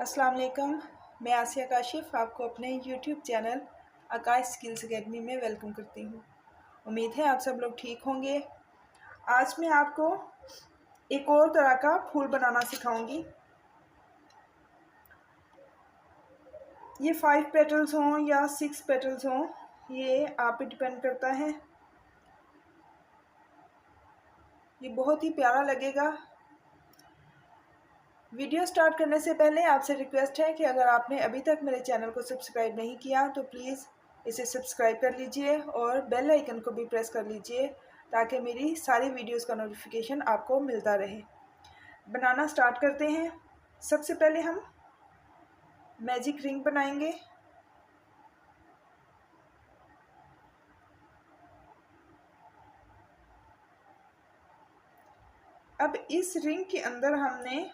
अस्सलाम वालेकुम। मैं आसिया काशिफ आपको अपने यूट्यूब चैनल आकाश स्किल्स एकेडमी में वेलकम करती हूँ। उम्मीद है आप सब लोग ठीक होंगे। आज मैं आपको एक और तरह का फूल बनाना सिखाऊंगी। ये 5 पेटल्स हों या 6 पेटल्स हों, ये आप पे डिपेंड करता है। ये बहुत ही प्यारा लगेगा। वीडियो स्टार्ट करने से पहले आपसे रिक्वेस्ट है कि अगर आपने अभी तक मेरे चैनल को सब्सक्राइब नहीं किया तो प्लीज़ इसे सब्सक्राइब कर लीजिए और बेल आइकन को भी प्रेस कर लीजिए ताकि मेरी सारी वीडियोस का नोटिफिकेशन आपको मिलता रहे। बनाना स्टार्ट करते हैं। सबसे पहले हम मैजिक रिंग बनाएंगे। अब इस रिंग के अंदर हमने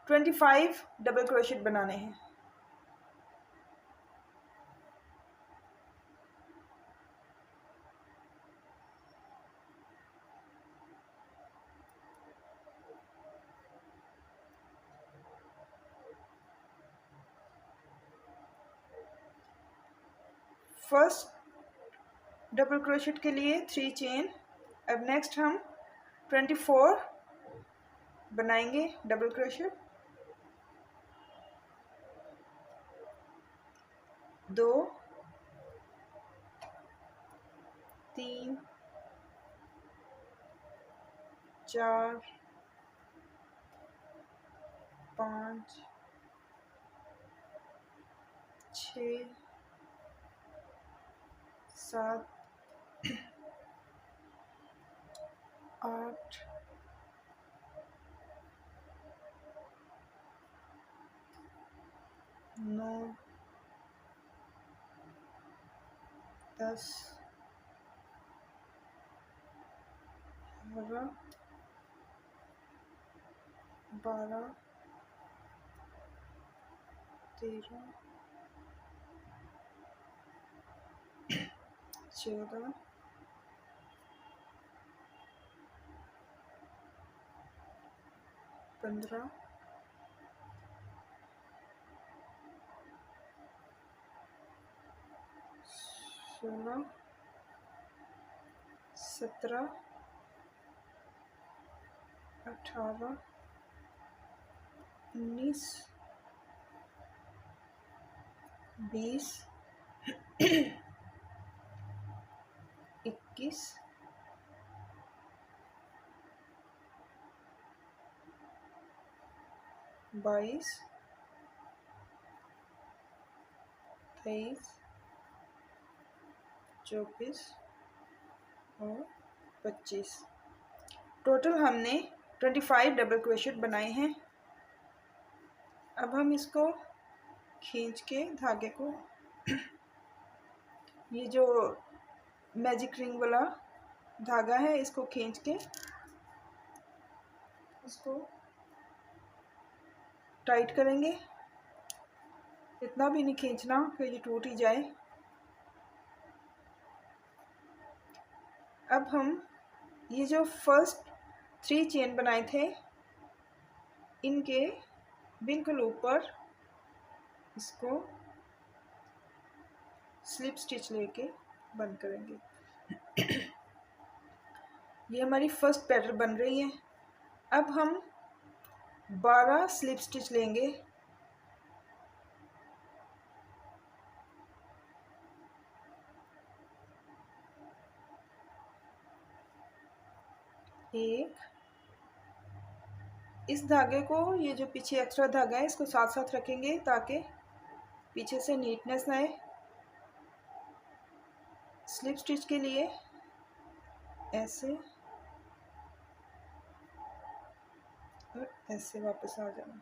25 डबल क्रोशेट बनाने हैं। फर्स्ट डबल क्रोशेट के लिए 3 चेन। अब नेक्स्ट हम 24 बनाएंगे डबल क्रोशेट। 2 3 4 5 6 7 8 9 10 11 12 13 14 15 16 17 18 19 20 21 22 23 24 और 25। टोटल हमने 25 डबल क्रोशेट बनाए हैं। अब हम इसको खींच के धागे को ये जो मैजिक रिंग वाला धागा है इसको खींच के इसको टाइट करेंगे। इतना भी नहीं खींचना फिर ये टूट ही जाए। अब हम ये जो फर्स्ट 3 चेन बनाए थे इनके बिल्कुल ऊपर इसको स्लिप स्टिच लेके बंद करेंगे। ये हमारी फर्स्ट पैटर्न बन रही है। अब हम 12 स्लिप स्टिच लेंगे। एक, इस धागे को ये जो पीछे एक्स्ट्रा धागा है इसको साथ साथ रखेंगे ताकि पीछे से नीटनेस आए। स्लिप स्टिच के लिए ऐसे और ऐसे वापस आ जाना।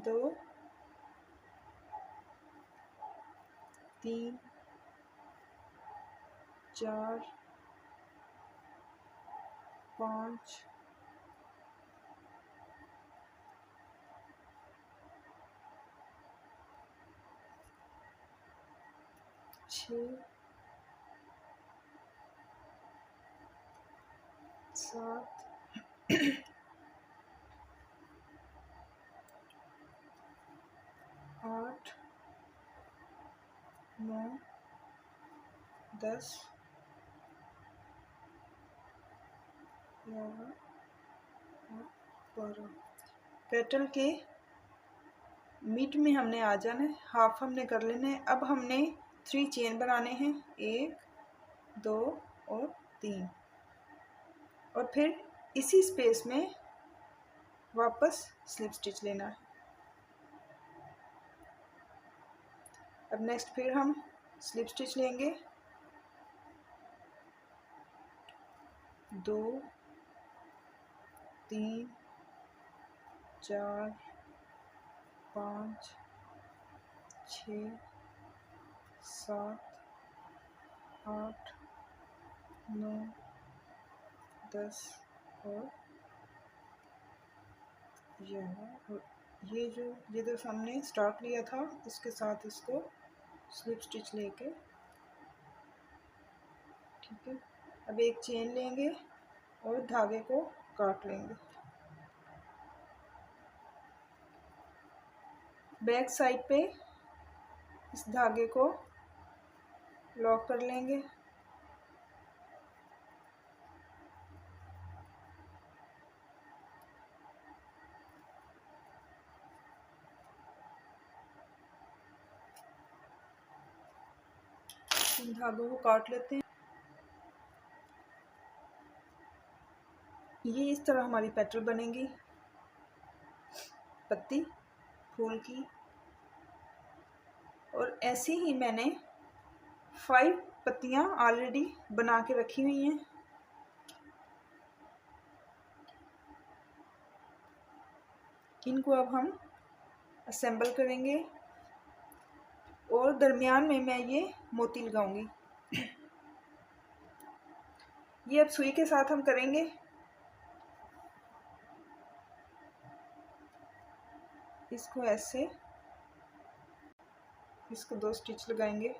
2 3 4 5 6 7 8 9 10 11 12 पेटल के मिड में हमने आ जाना है, हाफ हमने कर लेना है। अब हमने 3 चेन बनाने हैं, 1 2 और 3, और फिर इसी स्पेस में वापस स्लिप स्टिच लेना है। अब नेक्स्ट फिर हम स्लिप स्टिच लेंगे, 2 3 4 5 6 7 8 9 10 और 11। और ये जो हमने स्टार्ट लिया था उसके साथ इसको स्लिप स्टिच लेके, ठीक है। अब एक चेन लेंगे और धागे को काट लेंगे। बैक साइड पे इस धागे को लॉक कर लेंगे, इन धागों को काट लेते हैं। ये इस तरह हमारी पेटल बनेगी, पत्ती फूल की। और ऐसे ही मैंने 5 पत्तियां ऑलरेडी बना के रखी हुई हैं। इनको अब हम असेंबल करेंगे और दरमियान में मैं ये मोती लगाऊंगी। ये अब सुई के साथ हम करेंगे। इसको ऐसे, इसको 2 स्टिच लगाएंगे।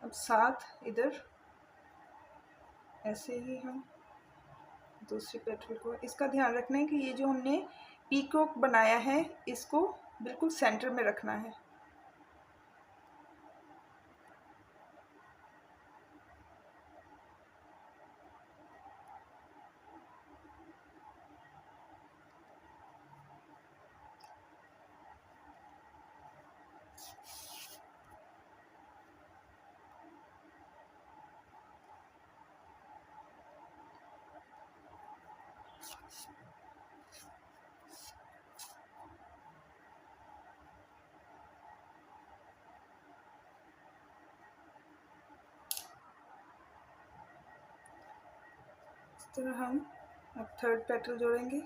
अब 7 इधर ऐसे ही हम दूसरी पेटल को, इसका ध्यान रखना है कि ये जो हमने पीकॉक बनाया है इसको बिल्कुल सेंटर में रखना है। इस तरह हम अब 3rd पेटल जोड़ेंगे।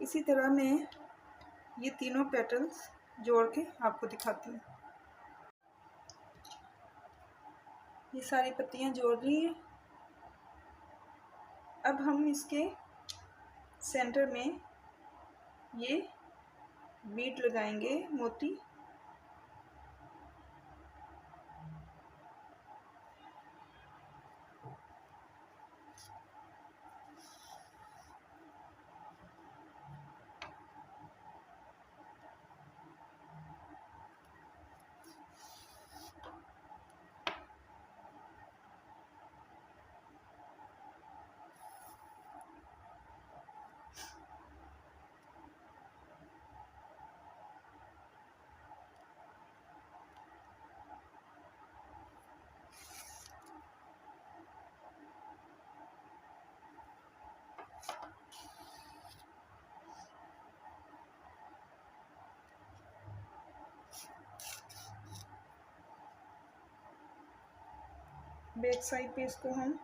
इसी तरह मैं ये तीनों पेटल्स जोड़ के आपको दिखाती हूँ। ये सारी पत्तियाँ जोड़ ली हैं। अब हम इसके सेंटर में ये बीट लगाएंगे, मोती। बैक साइड पे इसको हम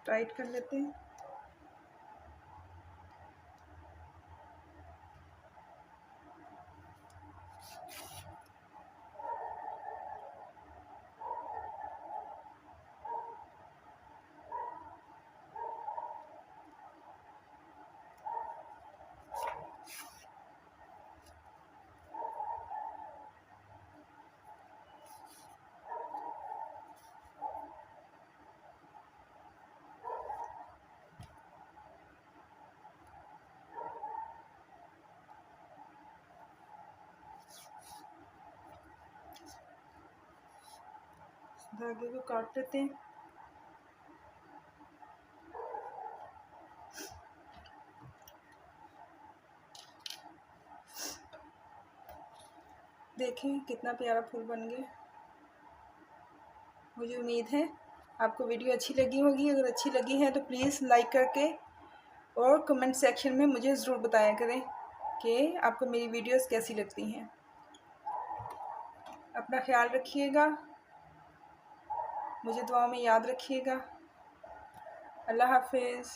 टाइट कर लेते हैं। धागे को काट लेते हैं। देखें कितना प्यारा फूल बन गया। मुझे उम्मीद है आपको वीडियो अच्छी लगी होगी। अगर अच्छी लगी है तो प्लीज़ लाइक करके और कमेंट सेक्शन में मुझे ज़रूर बताया करें कि आपको मेरी वीडियोस कैसी लगती हैं। अपना ख्याल रखिएगा, मुझे दुआ में याद रखिएगा। अल्लाह हाफिज़।